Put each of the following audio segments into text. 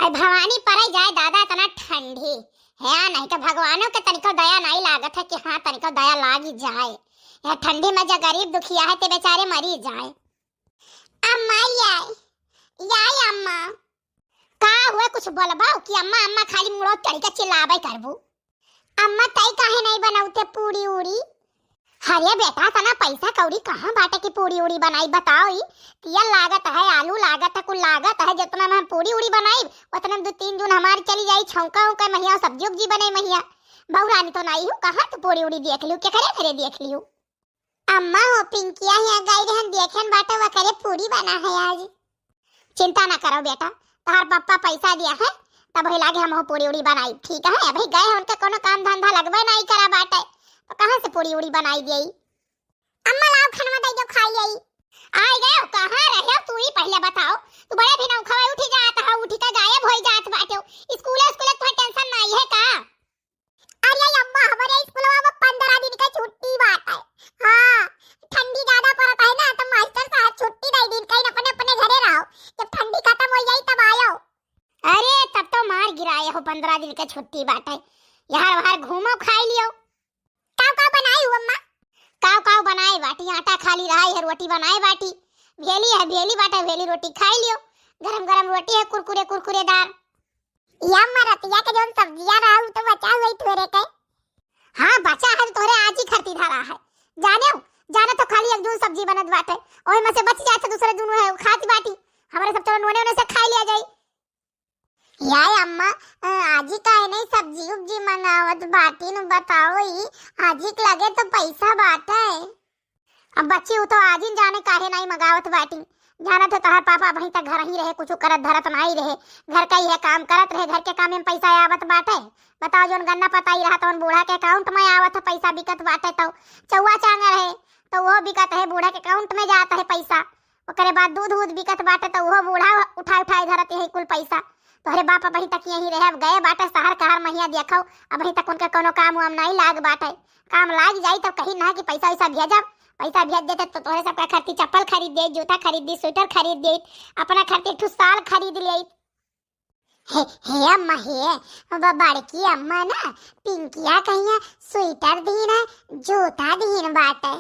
है भवानी पराई जाए दादा इतना ठंडी है, नहीं तो भगवानों के तनिको दया नहीं लागत है कि हाँ तनिको दया लागी जाए। यह ठंडी में जो गरीब दुखिया है ते बेचारे मरी जाए। अम्मा याय अम्मा का हुए कुछ बोलबा कि अम्मा अम्मा खाली मुड़ो चढ़ के चिल्लाबे करबू। अम्मा तई काहे नहीं बनाउते पूरी उड़ी? अरे बेटा तना पैसा कौड़ी कहाँ बाटे की पूरी उड़ी बनाई बताओ। तेल लागत है, आलू लागत है, कुल लागत है। जितना में हम पूरी उड़ी बनाई उतना में 2-3 दिन हमारी चली जाई। छौका उका महिया सब्जी उब्जी बने महिया बहुरानी तो नहीं हूँ। कहाँ तो पूरी उड़ी देख लियो, क्या करे करे देख लियो। अम्मा हो पिंकिया यहाँ गई रहन देखेन बाटे वो करे पूरी बना है आज। चिंता ना करो बेटा, तार पापा पैसा दिया है तब ही लागे हम पूरी उड़ी बनाई। ठीक है अभी गए उनका कोनो काम धंधा लगवे नहीं करा बाटे तो कहाँ से पूरी उड़ी बनाई दी। अम्मा लाओ खाना दे दो खाई आई। आ गए कहाँ रहे तू ही पहले बताओ। तू बड़े भी ना खवा उठी जात है, उठी का गायब हो जात बाटे। स्कूल तो टेंशन नहीं है का? अरे अम्मा हमारे स्कूल में 15 दिन का छुट्टी बात है। हां ठंडी ज्यादा पड़ता है ना तो मास्टर साहब छुट्टी दे दिन कहीं अपने अपने घरे रहो, जब ठंडी खत्म हो जाए तब आयो। अरे तब तो मार गिराए हो 15 दिन का छुट्टी बाटे। यार बाहर घूमो खाई लियो। काव बनाई हो अम्मा? काव बनाए बाटी, आटा खाली रहा है, रोटी बनाए बाटी। भेली है भेली बाटा, भेली रोटी खाई लियो। गरम गरम रोटी है कुरकुरे कुरकुरेदार। या अम्मा रतिया के जोन सब्जियां रहा तो बचा हुई थोड़े के। हां बचा है तोरे आज ही खरती धरा है। जाने तो खाली एक दून सब्जी बनत बाटे, ओए में से बच जाए तो दूसरे दून है खाती बाटी। हमारे सब तो नोने से खा लिया जाई। याय अम्मा आज ही काहे नहीं सब्जी उब्जी मंगावत बाटी नु बताओ। आज ही लगे तो पैसा बाटे। अब बच्ची हो तो आज ही जाने काहे नहीं मंगावत बाटी। जाना तो तहार पापा वहीं तक घर ही रहे, कुछ करत धरत नहीं रहे, घर का ही है काम करत रहे। घर के काम में पैसा आवत बाटे बताओ। जोन गन्ना पता ही रहा तो बूढ़ा के अकाउंट में आवत है पैसा बिकत बाटे। तो चौवा चांगा रहे तो वो बिकत है, बूढ़ा के अकाउंट में जाता है पैसा। ओकरे बाद दूध बिकत बाटे तो वो बूढ़ा उठा धरत है कुल पैसा। तोहरे बाप अभी तक यही रहे, अब गए बाटे शहर कहर महिया देखो अभी तक उनके कोनो काम वाम नहीं लाग बाटे। काम लाग जाई तो कहीं ना कि पैसा वैसा भेजब। पैसा भेज देते तो तोहरे सबका खर्ची चप्पल खरीद दे, जूता खरीद दी, स्वेटर खरीद दे, अपना खर्ची ठू साल खरीद ले। हे अम्मा हे बड़की अम्मा ना पिंकिया कहिया स्वेटर दीन है, जूता दीन बाटे।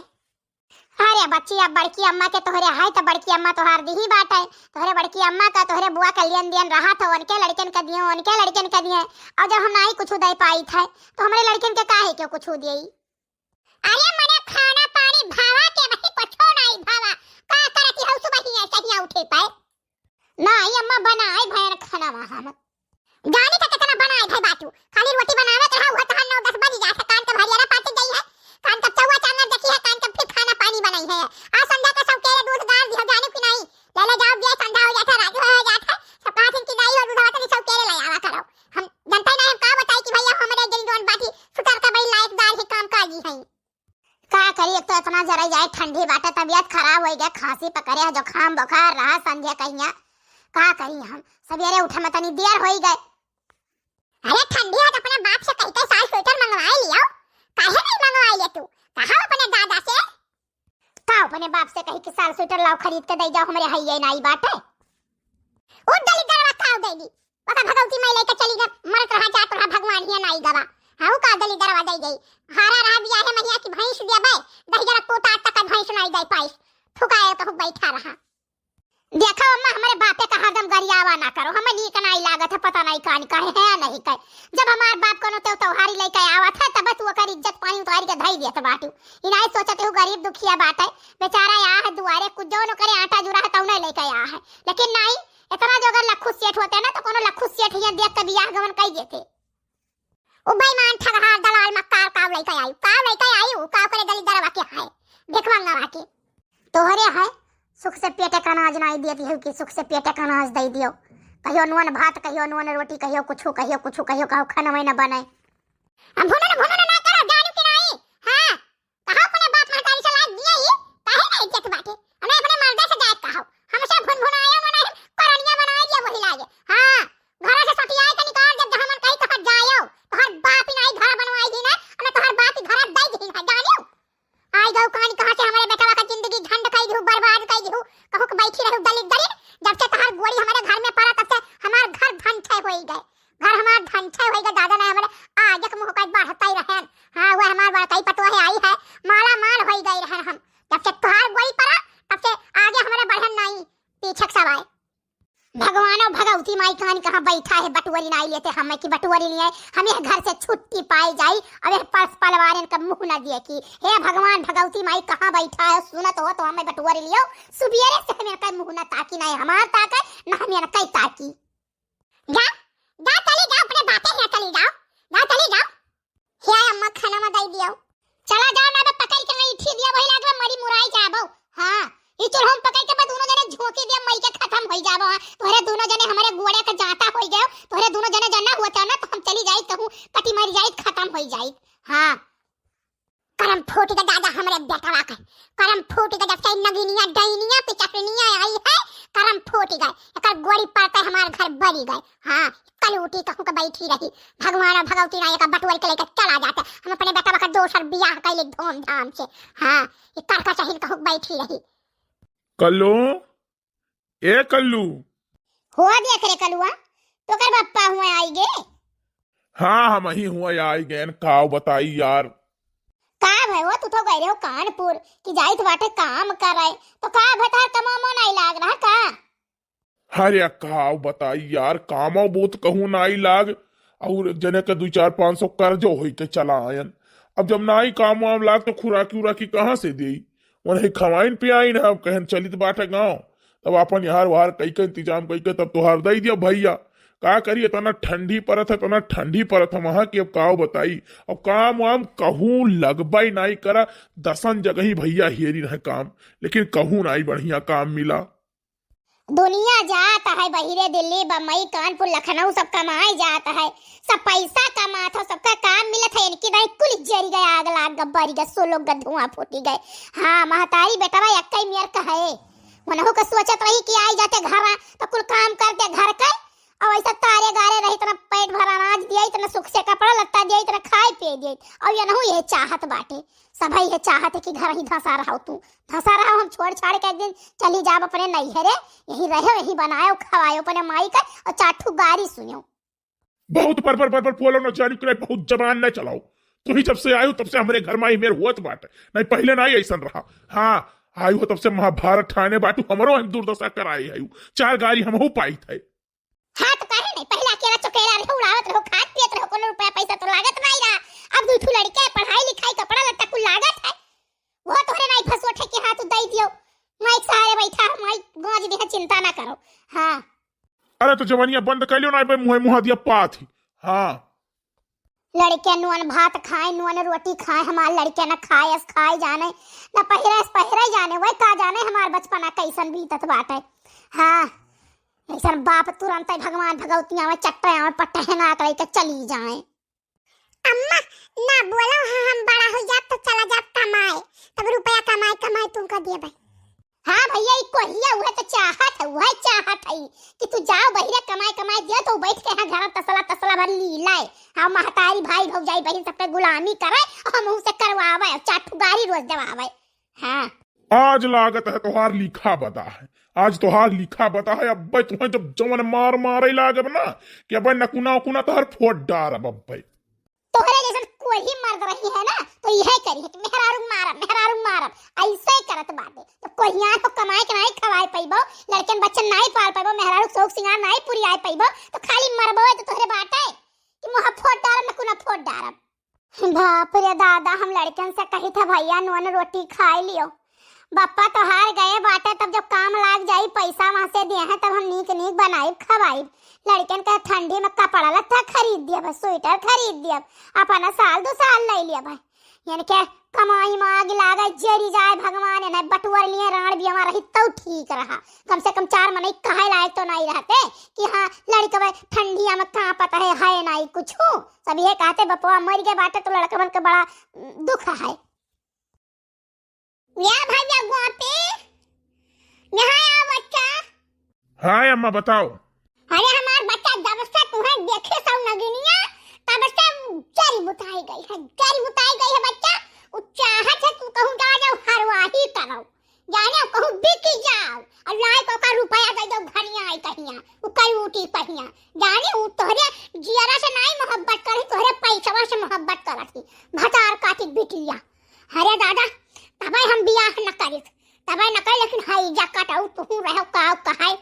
अरे बच्ची अब बड़की अम्मा के तोहरे है तो बड़की अम्मा तोहार दी ही बात है। तोहरे बड़की अम्मा का तोहरे बुआ का लेन देन रहा था, उनके लड़कन का दिए उनके लड़कन का दिए। और जब हम नहीं कुछ दे पाई थे तो हमारे लड़कन के काहे क्यों कुछ दिए। अरे मने खाना पानी भावा के वही पछो नहीं भावा का करती हौ सुबह ही ऐसे ही उठे पाए। नहीं अम्मा बनाए भयानक खाना हम जानी तक कितना बनाए भाई बातू। खाली रोटी बनावे तो हुआ तो 9-10 बज जाए। कान का भरियारा पाते गई है, कान का चौवा चांगा देखी है, कान का फिर खाना पानी बनाई है। आज संध्या का सब केले दूध गाल दिया जाने की नहीं ले जाओ दिया संध्या हो जाता रात हो जाता सब काठन की नहीं और दूध वाला सब केले ले आवा करो। हम जनता नहीं हम का बताई कि भैया हमारे जल्दोन बाटी सुतर का बड़ी लायकदार ही काम काजी है। का करी एक तो इतना जरा जाए ठंडी बाटे, तबीयत खराब हो गया, खांसी पकड़े, जुकाम बुखार रहा संध्या कहिया। का करी हम सवेरे उठे में तनी देर हो गए। अरे ठंडी है तो अपने बाप से कह के साल स्वेटर मंगवा लियो। काहे नहीं मंगवा ले तू? कहा अपने दादा से का अपने बाप से कही कि साल स्वेटर लाओ खरीद के दे जाओ। हमारे हइये नहीं बाटे उठ दली दरवा खाओ देली ओका भगवती मैं लेके चली गई। मरत रहा जात रहा भगवान ही नहीं गवा। हाउ का दली दरवा दे गई। हारा रहा दिया है महिया की भैंस दिया बे दही जरा पोता तक भैंस नहीं दे पाई। ठुकाए तो बैठा रहा। देखो अम्मा हमारे बापे का हरदम गरियावा ना करो। हमें नीक नहीं लागत है, पता नहीं कान का है नहीं का। जब हमार बाप कोनो त्योहारी लेके आवत है तब तू ओकर इज्जत पानी उतार के धई देत बाटू। इनाई सोचते हो गरीब दुखिया बात है बेचारा आ है दुआरे कुछ जो न करे आटा जुरा है तौने लेके आ है। लेकिन नहीं इतना जो अगर लखु सेठ होते ना तो कोनो लखु सेठ ये देख के बियाह गवन कई देते। ओ बेईमान ठगहार दलाल मक्कार काव लेके आई का करे गली दरवा के है देखवांगा बाकी तोहरे है। सुख से पेटे का अनाज नहीं देती है कि सुख से पेटे का अनाज दे दियो। कहियो नून भात, कहियो नून रोटी, कहियो कुछ कहो खाना में न बने। हम भुनो ना करो जानू कि नहीं। हां कहो अपने बाप महतारी से लाग दिया ही काहे नहीं इज्जत बाटे। हमें अपने मर्दे से जात कहो हमसे भुनभुनाया न नहीं करनिया बनाए दिया वही लागे। हां घर से सटियाए के निकाल जब हमन कहीं तो हट जायो। तोहर बाप ही नहीं घर बनवाई दी ना हमें तोहर बाप ही घर दे दी है जानियो। आई गौ कहानी कहां से हमारे बेटा का जिंदगी झंड कई दू बर्बाद कई दू। कहो कि बैठी रहू दलित दलित जब से तोहर गोड़ी हमारे घर में पड़ा तब से हमार घर भंड मानो भगवती माई कहानी कहाँ बैठा है, बटुअरी नहीं लेते हमें की बटुअरी नहीं है, हमें घर से छुट्टी पाई जाई। अब पर्स पलवारन का मुंह न दिए कि हे भगवान भगवती माई कहाँ बैठा है, सुनत हो तो हमें बटुअरी लियो। सुबेरे से हमें का मुंह न ताकी, नहीं हमार ताका न हमें न कई ताकी। जा जा चली जाओ, अपने बातें है चली जाओ, जा चली जाओ। हे अम्मा खाना में दई दियो, चला जाओ ना, पकड़ के नहीं इठी दिया वही लाग मरी मुराई जाबो। हां ई चल हम पकड़ के बाद दोनों जने झोंकी दिया मई के खत्म होई जाबो। तोरे दोनों जने हमारे गोड़े का जाता होई गयो, तोरे दोनों जने जना होता ना तो हम चली जाई कहूं कटी मरी जाई खत्म होई जाई। हां करम फूट के दादा हमरे बेटवा के करम फूट के जब से नगीनिया डईनिया पिचकनिया आई है, करम फूट गए एकर गोड़ी पाते हमार घर बरी गए। हां कल उठी कहूं के बैठी रही, भगवान भगवती ना का बटुअर के लेकर चला जाते, हम अपने बेटवा का दोसर बियाह कैले धूमधाम से। हां ये करका चाहिए कहूं बैठी रही। कल्लू ए कल्लू हो देख रे कलुआ तो कर बप्पा हुआ आई गे। हाँ हम ही हुआ आई गैन काव बताई यार। का भाई वो तू तो गए रे हो कानपुर कि जाइत बाटे काम कर रहे तो का भतार कमामो नहीं लाग रहा का। अरे काव बताई यार, कामो बहुत कहूं नाई लाग और जने के 2-4-500 कर्जो होई के चला आयन। अब जब नाई काम वाम लाग तो खुराकी उराकी कहाँ से दी, वही खवाइन पे आई ना। अब कहन चलित बाटे गाँव तब अपन यार वार कई के इंतजाम कई के तब तुहार दई दिया भैया। का करिए तना ठंडी परत है, तना ठंडी परत है वहां की। अब काव बताई अब काम वाम कहूं लगबाई नाई करा, 10 जगह ही भैया हेरी रहे काम, लेकिन कहूं नाई बढ़िया काम मिला। दुनिया जाता है बहिरे, दिल्ली बम्बई कानपुर लखनऊ सब कमाए जाता है, सब पैसा कमाता है, सबका काम मिलत है। इनकी नहीं कुल जरी गए, आग लाग गब्बरी गए, सोलो का धुआं फूटी गए। हाँ महतारी बेटा यक्कई मियर का है, मनहु का सोचत रही कि आई जाते घर तो कुल काम करते घर का, और ऐसा तारे गारे रही तना पेट भर अनाज दिया, इतना सुख से कपड़ा लत्ता दिया, इतना खाए पिए दिया। और ये नहु ये चाहत बाटे, सभी ये चाहत है कि घर ही धसा रहा तू धसा रहा, हम छोड़ छाड़ के एक दिन चली जाब अपने नैहरे, यही रहे यही बनायो खवायो अपने माई का और चाठू गारी सुनियो। बहुत पर बोलो न जानी करे, बहुत जबान न चलाओ। तू ही जब से आयो तब से हमारे घर में ही मेरे हुआ बाटे, नहीं पहले ना ही ऐसा रहा। हाँ आयु तब से महाभारत ठाने बाटू हमरो हम दुर्दशा कराई आयु, 4 गाड़ी हमहू पाई थे। हाँ तो कहे नहीं पहले अकेला चुकेला रहो, उड़ावत रहो, खात पियत रहो, कोनो रुपया पैसा तो लागत नहीं रहा। अब दूठू लड़के पढ़ाई लिखाई कपड़ा लत्ता कुल लागत है, वो तोरे नहीं फसोठे के हाथ दई दियो। मैं एक सहारे बैठा मैं गांज दे, चिंता ना करो। हाँ अरे तो जवानिया बंद कर लियो ना, मुँह मुँह दिया पात ही। हाँ लड़के नुअन भात खाए, नुअन रोटी खाए, हमारे लड़के न खाए खाए जाने न पहिरे जाने, वही का जाने हमार बचपना कैसन बीतत बाटे। हाँ ऐसा बाप तुरंत भगवान भगवतियां में चट्टे में पटहना कर के चली जाए। अम्मा ना बोलो, हाँ हम बड़ा हो जात तो चला जात कमाए, तब रुपया कमाए तुमको दिए भाई। हाँ भैया कोहिया हुआ तो चाहत है, वह चाहत है कि तू जाओ बहिरे कमाए दियो तो बैठ के यहाँ घर तसला भर ली लाए। हाँ महतारी भाई भौजाई बहन सब पे गुलामी करे और मुंह से करवावे और चाटू गारी रोज दवावे। हाँ आज लागत है तोहार लिखा बता है, आज तोहार लिखा बता है। अब भाई तुम्हें जब जवन मारे लागब ना कि अब नकुना तोहार फोट डार। अब भाई तोहरे जैसे कोई ही मर्द रही है ना तो यह करी है कि मेहरारू मारब ऐसे ही करत बाटे। तो कोई यहाँ को कमाए के नहीं खवाए पैबो, लड़कन बच्चन नहीं पाल पैबो, मेहरारू शौक सिंगार नहीं पूरी आए पैबो, तो खाली मरबो तो तोहरे बाटे कि मुँह फोट डारब नकुना फोट डारब। बाप रे दादा, हम लड़कन से कही था भैया नुअन रोटी खाए लियो, बप्पा तो हार गए बाटे, तब जब काम लाग जाई पैसा वहां से दिए हैं तब हम नीक खवाई। लड़कन का ठंडी में कपड़ा लत्ता खरीद दिया, स्वेटर खरीद दिया, अपना साल 2 साल ले लिया भाई। यानी क्या कमाई मांग लागा जरी जाए भगवान ने बटुअर लिए राण भी हमारा ही तो ठीक रहा, कम से कम 4 महीने कहे लायक तो नहीं रहते कि हाँ लड़का भाई ठंडिया में कहाँ पता है नहीं कुछ। सब ये कहते बपुआ मर गए बाटे तो लड़का मन का बड़ा दुख है। या भैया गोपी यहाँ आ बच्चा। हाँ अम्मा बताओ। अरे हमार बच्चा जब से तुम्हें देखे सब नगिनिया तब से जरी बुताई गई है बच्चा। वो चाहत है तू कहूँ जा जाओ हरवाही करो, जाने कहूँ बिक जाओ और लाए को का रुपया दे दो घरिया आई कहिया वो कई उठी पहिया, जाने वो तोहरे जियारा से नहीं मोहब्बत करी, तोहरे पैसा से मोहब्बत करती भतार काटी बिटिया। अरे दादा तबे हम बियाह न करी, लेकिन हाई जा कटाऊ तू रहो काव कहाय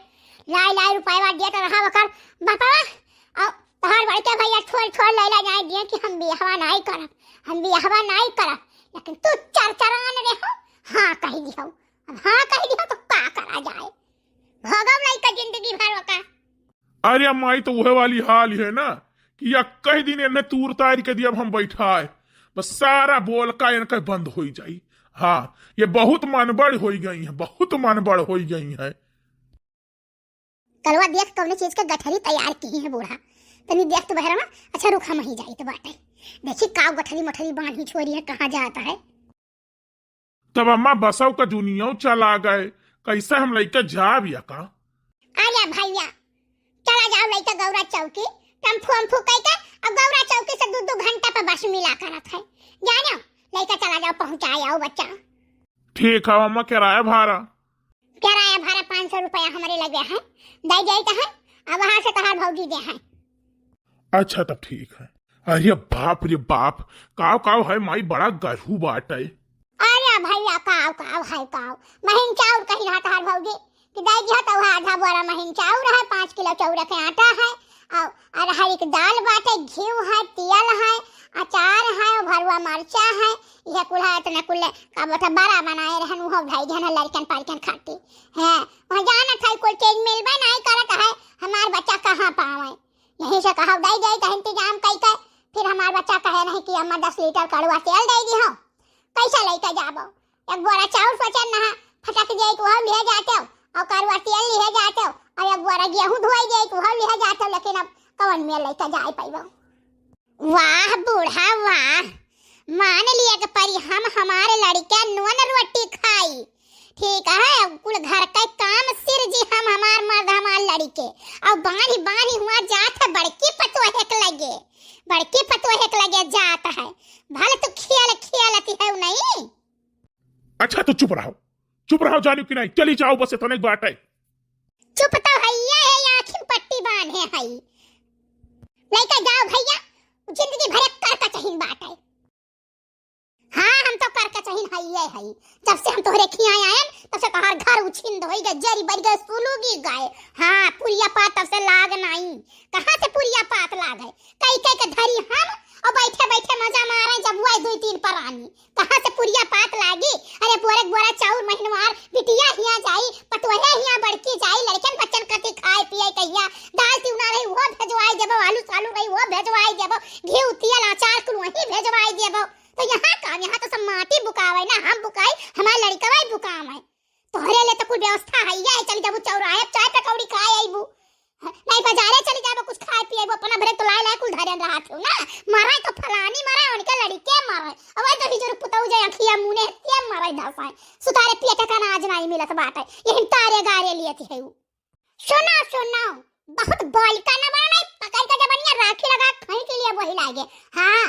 लाई लाई रुपया दिया तो रहा वकर बापा और तहार बड़के भैया छोड़ छोड़ लैला जाए दिए कि हम बियाहवा नहीं करब, हम बियाहवा नहीं करब, लेकिन तू चरचरान रे हो। हाँ कह दियो, अब हाँ कह दियो तो का करा जाए, भोगव लइका जिंदगी भर वका। अरे माई तो वह वाली हाल है ना कि या कई दिन इन्हें तूर तार के दिया, अब हम बैठाए बस सारा बोल का इनका बंद हो जाई। हाँ ये बहुत मनबड़ हो गई है, बहुत मनबड़ हो गई है। कलवा देख कौन चीज के गठरी तैयार की है बूढ़ा, तनी देख तो बहरा। अच्छा रुक हम ही जाई तो बाटे, देखी काव गठरी मठरी बांधी छोरी है कहाँ जाता है। तब अम्मा बसव का दुनिया चला गए, कैसे हम लइका जा भी का। आजा भैया चला जाओ लइका गौरा चौकी, टम्फू अम्फू कह के अब गौरा चौकी से 2-2 घंटा पर बस मिला करत है। जानो लइका चला जाओ, पहुंचाए आओ बच्चा। ठीक है अम्मा, किराया भाड़ा 500 रुपया हमारे लगे हैं, दे जाए तो है, अब वहां से तहार भौजी दे है। अच्छा तब ठीक है। अरे बाप रे बाप, काव काव है माई, बड़ा गरू बाट है। अरे भैया काव काव है काव, महीन चाउर कही रहा तहार भौजी कि दे दिया तो आधा बोरा महीन चाउर है, 5 किलो चौरा के आटा है, और अरहर की दाल बाटे, घी है, तेल है, अचार है, भरुआ मरचा है, यह कुल है तो न कुल का बता बड़ा बनाए रहन हो भाई जन लड़कन पालकन खाती है। वहां जाना था कोई चीज मिलबे नहीं करत है, हमार बच्चा कहां पावे, यही से कहा दे जाए तो इंतजाम कई के, फिर हमार बच्चा कहे नहीं कि अम्मा 10 लीटर कड़वा तेल दे दी हो, कैसा लेके जाबो। एक बोरा चाउर फचन ना फटक जाए तो हम ले जाते हो, और कड़वा तेल ले जाते हो, और एक बोरा गेहूं धोई जाए तो हम ले जाते हो, लेकिन अब कौन में लेके जाए पाइबो। वाह बूढ़ा वाह, मान लिया कि परी हम हमारे लड़के नून रोटी खाई, ठीक है कुल घर का काम सिर जी हम हमार मर्द हमार लड़के, और बानी बानी हुआ जात है बड़की पतोहेक लगे, बड़की पतोहेक लगे जात है, भले तो खेल खेलती है नहीं। अच्छा तो चुप रहो जानी कि नहीं, चली जाओ बस इतने बात है। चुप तो हैया है, आँखिन पट्टी बांध है हई, लेके जाओ भैया, जिंदगी भर कर का चहीन बात है। हाँ हम तो कर का चहीन हई, जब से हम तोहरे खियाए आए तब से तोहार घर उछिन धोई गए, जरी बड़ी गए, सुलूगी गए। हाँ पुरिया पात तब से लाग नहीं, कहाँ से पुरिया पात लाग है, कई कई के धरी हम और बैठे बैठे मजा मारे जब हुआ 2-3 परानी, कहाँ से पुरिया पात लागी। अरे बोरा चाउर महीनवार बिटिया हिया जाई, पतोहे हिया बड़की जाई, लड़कन बच्चन कति खाए पिए कहिया, दाल तिउना रही वो भेजवाई देबो, आलू सालू रही वो भेजवाई देबो, घी तेल अचार कुल वही भेजवाई देबो। तो यहाँ काम, यहाँ तो सब माटी बुकावे ना, हम बुकाई हमार लड़कवा बुकावे, तोहरे ले तो कुछ व्यवस्था है या चल जाबू चौराहे चाय पकौड़ी खाए आईबू, नहीं बाजारे चली जाबो कुछ खाए पिए अपना भरे तो लाए कुल धरन रहा थे ना, मारे तो फलानी मारे उनके लड़के मारे, अब तो ही जरूर पुतौ जे अखिया मुने ते मारे धसाए, सुतारे पिए का आज नहीं मिलत बात है, यही तारे गारे लिए थी है। सुनो बहुत बोल का ना बना, पकड़ के जबनिया राखी लगा खाई के लिए वही लागे। हाँ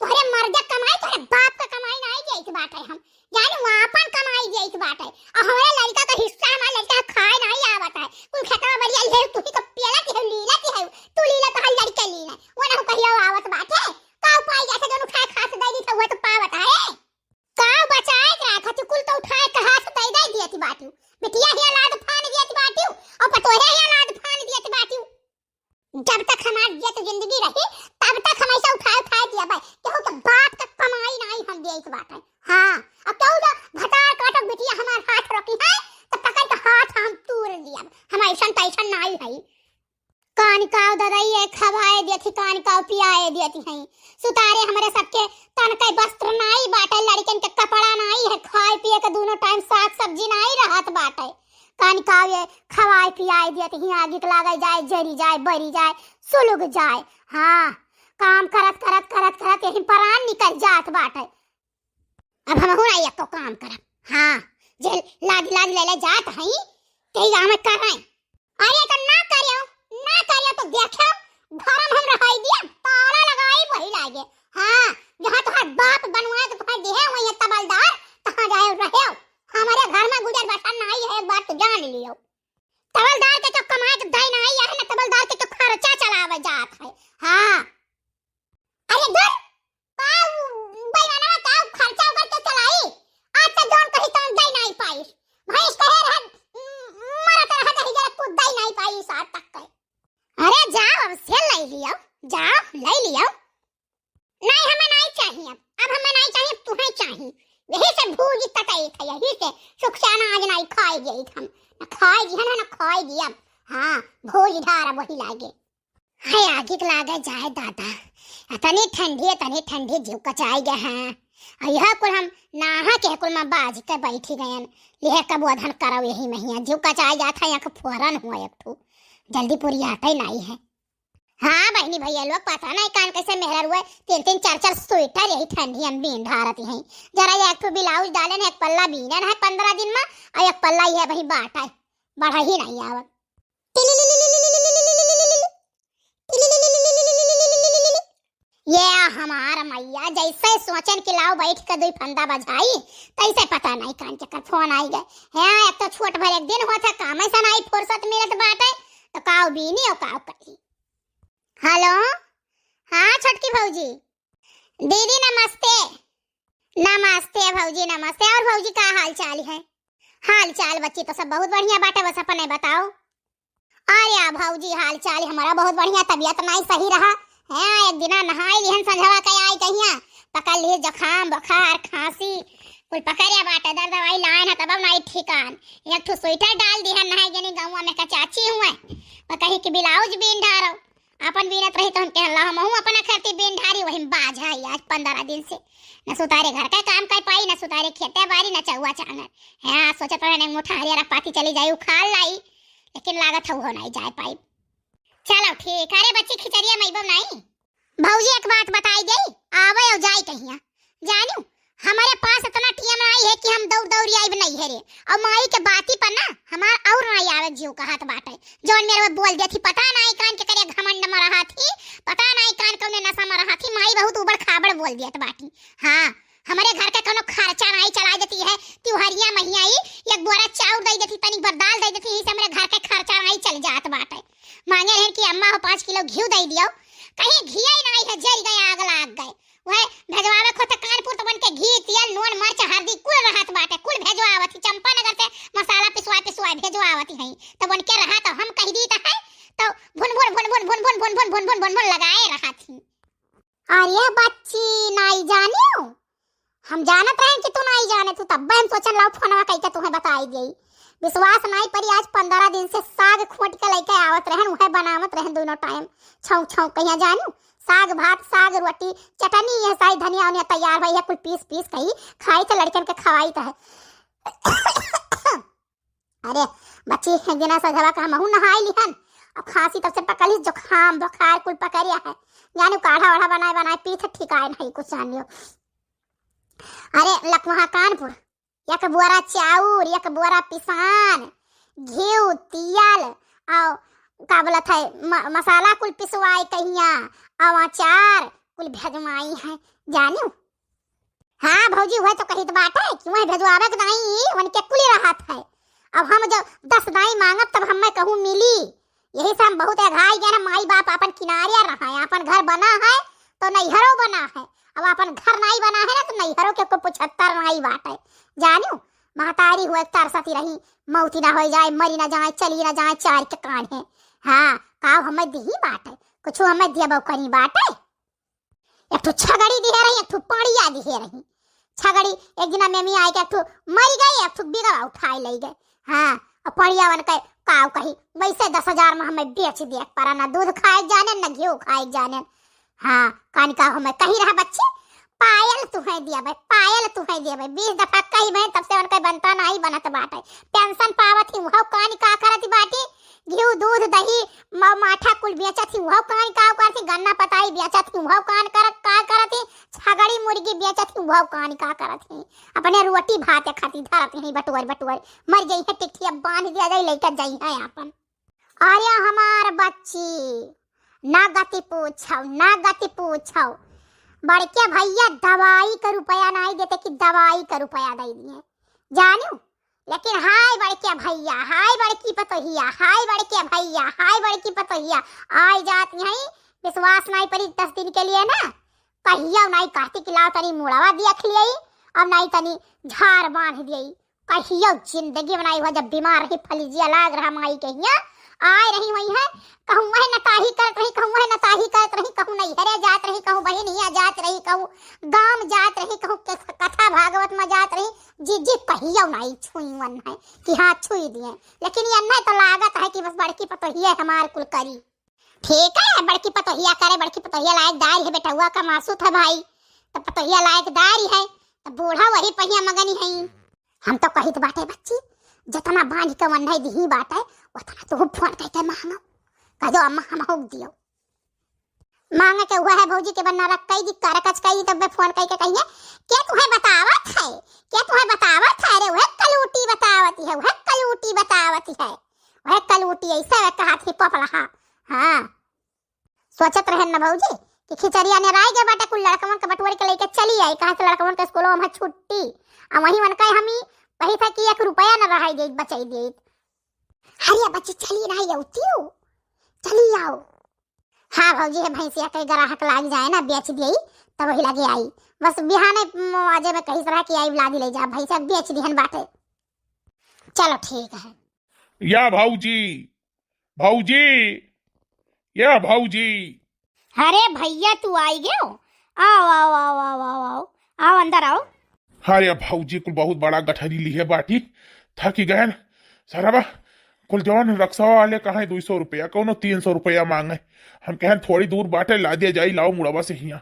तोहरे मर्द कमाई, तोहरे बाप का कमाई नहीं जाइत बाटे, हम जाने वापन कमाई जाइत बाटे, और हमारे लड़का का हिस्सा हमारे लड़का खाए नहीं आवत है, कुल खतरा बढ़िया ले तू ही तो पेला की है, लीला की है, तू लीला तो हर लड़के लीला वो ना कहियो आवत बाटे, का उपाय जैसे दोनों उठाए खास दे दी तो वो तो पावत है, का बचाए राखा तू कुल तो उठाए कहां से दे दियती बाटू, बिटिया ही लाद फान दियती बाटू, और पतोहे ही लाद फान दियती बाटू। जब तक हमारी ये तो जिंदगी रही तब तक हम ऐसा उठाए दिया भाई, क्यों तो बाप का कमाई नहीं हम दिए इस बात है। हाँ अब क्यों तो भतार काटक बिटिया हमारे हाथ रखी है तो पकड़ के हाथ हम तोड़ लिया, हम ऐसा पैसा नहीं है, कानिकाव ददाई खवाए देती, कानिकाव पियाए देती हैं, सुतारे हमारे सबके तन के वस्त्र नहीं बाटे, लड़कन के कपड़ा नहीं है, खाए पिए के दोनों टाइम साग सब्जी नहीं रहत बाटे, कानिकाव खवाए पियाए देती हैं, आगे लागे जाए, जरी जाए, बरी जाए, सुलग जाए। हाँ काम करत यही परान निकल जात बाटे, अब हम हो रही तो काम करब। हाँ जे लाद ले जात हई ते हम कर रहे, अरे तो ना करियो तो देखो घरम हम रहाई दिया, ताला लगाई वही लागे। हाँ जहाँ तुम्हार बाप बनवाए तो तुम्हारे देहे वही तबलदार तहाँ जाए रहे, हमारे घर में गुजर बसर नहीं है, एक बात तो जान लियो, तबलदार के तो कमाए तो दई नहीं है ना, तबलदार के तो खर्चा चलावे जात है। हाँ अरे दूर बेईमानवा का खर्चा करके चलाई, आज तक जोन कहीं तो दई नहीं पाई, भैंस कहे रह मरत रह दही जरा कुछ दई नहीं पाई, कब से ले लियो, जाओ ले लियो। नहीं हमें नहीं चाहिए, अब हमें नहीं चाहिए, तुम्हें चाहिए। यही से भूज तकई था, यही से सुख से अनाज नहीं खाई गई हम, न खाई दी है न खाई दी। अब हाँ भूज धारा वही लागे है, आगे के लागे जाए दादा। तनी ठंडी जीव कचाई गए हैं। यह कुल हम नाहा के कुल में बाज के बैठी गए, लिहे कब अधन करो यही महिया जीव कचाई जाता है, यहाँ फोरन हुआ एक ठू जल्दी पूरी आता ही नहीं है। हाँ बहनी भैया लोग पता नहीं कान कैसे मेहर हुए, 3-3 4-4 स्वेटर यही ठंडी हम बीन ढारती हैं। जरा एक ठू ब्लाउज डाले एक पल्ला बीनन है 15 दिन में, और एक पल्ला यह वही बाटा है, बढ़ा ही नहीं आवत। ये हमारा मैया जैसे सोचन के लाओ बैठ के 2 फंदा बजाई, तैसे पता नहीं कान चक्कर फोन आई गए हैं। एक तो छोट भर एक दिन होता काम ऐसा नहीं फुर्सत मिलत बाटे, तो काव बीनी और काव करी। हेलो हाँ छोटकी भौजी, दीदी नमस्ते। नमस्ते भौजी नमस्ते। और भौजी का हाल चाल है? हाल चाल बच्ची तो सब बहुत बढ़िया बाटे, बस अपने बताओ। अरे भौजी हाल चाल हमारा बहुत बढ़िया, तबीयत नहीं सही रहा है। एक दिन नहाई लिहन संझवा के आई कहिया, पकड़ लिए जुखाम बुखार खांसी कुल पकड़िया बाटे, दर दवाई लाइन है तब नहीं ठिकान। एक ठो स्वेटर डाल दी है नहाई गनी गाँव में का चाची हुए, और कही कि ब्लाउज बीन ढारो अपन बीनत रही तो हम कह ला हम अपना खरती बीन ढारी वही बाज है आज 15 दिन से। न सुतारे घर का काम कर पाई, न सुतारे खेते बारी, न चौवा चांगर है। सोचत रहे मुठा हरिया पाती चली जाई उखाड़ लाई, लेकिन लागत हो नहीं जाए पाई। चलो ठीक। अरे बच्ची खिचड़िया मैबम नहीं भौजी एक बात बताई गई, आवे और जाई कहिया जानू। हमारे पास इतना टीएम आई है कि हम दौड़ी आई नहीं है रे, और माई के बाती पर ना हमार और नहीं आवे जीव का हाथ बाटे। जोन मेरे बोल दी थी पता नहीं कान के करे घमंड में रहा थी, पता नहीं कान को में नशा में रहा थी, माई बहुत उबड़ खाबड़ बोल दिया बाटी। हाँ हमारे घर का कोनो खर्चा नहीं चला देती है, त्योहारिया महिया ही एक बोरा चाउर दे देती, तनी भर दाल दे देती, इससे हमारे घर का खर्चा नहीं चल जात बाटे। मांगे रहे कि अम्मा हो 5 किलो घी दे दियो, कहीं घी ही नहीं है, जल गए आग लाग गए। वह भेजवावे खोते कानपुर तो बन के घी तेल नून मिर्च हल्दी कुल रहत बाटे, कुल भेजवावती चंपानगर से मसाला पिसवा भेजवावती है, तो बन के रहा तो हम कह दी है तो भुन लगाए रहा थी। अरे बच्ची नहीं जानियो, हम जानत रहे कि तू नहीं जाने, तू तब हम सोचन लाओ फोनवा कह के तुम्हें बताई गई। विश्वास नहीं परी, आज 15 दिन से साग खोट के लेके आवत रहन, उहे बनावत रहन दोनों टाइम छौ छौ कहिया जानू। साग भात साग रोटी चटनी ये सारी धनिया उनिया तैयार भाई है, कुल पीस कही खाई तो लड़कन के खवाई तो है। अरे बच्ची एक दिन सजवा का महू नहाई लिहन, अब खांसी तब से पकड़ी जुखाम बुखार कुल पकड़िया है, जानू काढ़ा वाढ़ा बनाए पीठ ठिकाए नहीं कुछ जानियो। अरे लखवा कानपुर एक बोरा चाउर, एक बोरा पिसान, घी तेल और का बोलत है मसाला कुल पिसवाई कहिया, और अचार कुल भेजवाई है जानू। हाँ भौजी हुआ तो कही तो बात है कि वह भेजवावे के नहीं उनके कुल रहत है। अब हम जब 10 दाई मांगब तब हमें कहूँ मिली, यही से हम बहुत अघाई गए ना। माई बाप अपन किनारे रहा है, अपन घर बना है तो नैहरों बना है, अब अपन घर नहीं बना है ना तो नैहरों के को 75 नहीं बात है जानू। महतारी हुए तरसती रही, मौती ना हो जाए, मरी ना जाए, चली ना जाए, 4 के कान है। हाँ काव हमें दी बात है, कुछ हमें दिया करी बात है। एक तो छगड़ी दिहे रही, एक तो पाड़िया दिहे रही। छगड़ी एक दिन मेमी आई के एक तो मर गई, एक तो बिगड़ा उठाई ले गए। हाँ और पाड़िया वन के काव कही वैसे 10,000 में हमें बेच दिया पारा, ना दूध खाए जाने ना घी खाए जाने। हाँ कान का हमें कही रहा बच्ची पायल तुम्हें दिया भाई, पायल तुम्हें दिया भाई, 20 दफा कही भाई, तब से उनका बनता नहीं बनत बाटे। पेंशन पावत ही वह कान का करती बाटी, घी दूध दही माठा कुल बेचत ही वह कान का करती, गन्ना पताई बेचत ही वह कान का करती, छगड़ी मुर्गी बेचत ही वह कान का करती, अपने रोटी भात खाती धरत ही बटुअर मर गई है टिकटिया बांध दिया जाए लेकर जाई है अपन। अरे हमार बच्ची ना गति पूछो बड़के भैया दवाई का रुपया नहीं देते कि दवाई का रुपया दे दिए जानू। लेकिन हाय बड़के भैया, हाय बड़की पतोहिया, हाय बड़के भैया, हाय बड़की पतोहिया आई जात यही। विश्वास नहीं पड़ी 10 दिन के लिए ना कहिया नहीं कहती कि लाओ तनी मुड़ावा दिया खिलियाई, अब नहीं तनी झाड़ बांध दियई, कहियो जिंदगी बनाई हुआ। जब बीमार रही फलीजिया लाग रहा माई कहिया, आए रही वही है, कहूँ वह नताही करत रही, कहूँ वह नताही करत रही, कहूँ नैहरे जात रही, कहूँ बहिनिया जात रही, कहूँ गांव जात रही, कहूँ कथा भागवत में जात रही, जी कहियो नहीं छुई वन है कि हाँ छुई दिए। लेकिन ये नहीं तो लागत है कि बस बड़की पतोहिया हमार कुल करी। ठीक है, बड़की पतोहिया करे, बड़की पतोहिया लायकदार है, बेटुआ का मासू था भाई, तो पतोहिया लायकदार ही है, तो बूढ़ा वही पहिया मगनी है। हम तो कहित बाटे बच्ची, जितना बांध के मन दी बाटे उतना तो फोन करके मांगो, कह दो अम्मा हम हो दियो। मांगे के हुआ है भौजी के बन्ना रख कई दी करकच कई तब फोन करके कहिए क्या तुम्हें बतावत है, क्या तुम्हें बतावत है, रे वह कलूटी बतावती है, वह कलूटी बतावती है, वह कलूटी ऐसा कहा थी पपला। हाँ सोचत रहे न भौजी कि खिचड़िया ने राय के बाटे कुल लड़कवन के बटुआ के लेके चली आई, कहा से लड़कवन के स्कूलों में छुट्टी आ वही मन कहे हमी वही था कि 1 रुपया न रहाई दे बचाई दे। हरिया बच्ची चली नहीं आती हो, चली आओ। हाँ भौजी है भैंसिया के ग्राहक लाग जाए ना बेच दिए तब वही लगे आई, बस बिहाने आजे में कहीं तरह की आई लादी ले जा भैंसिया बेच दिहन बाटे। चलो ठीक है। या भाऊजी, भाऊजी, या भाऊजी। अरे भैया तू आई गयो, आओ आओ आओ आओ आओ आओ आओ अंदर आओ। अरे भाऊजी कुल बहुत बड़ा गठरी ली है बाटी, थकी गए सारा कुल जवान रक्षा वाले कहा 200 रुपया कौनो 300 रुपया मांगे, हम कहें थोड़ी दूर बाटे ला दिया जाई, लाओ मुड़ावा से हिया।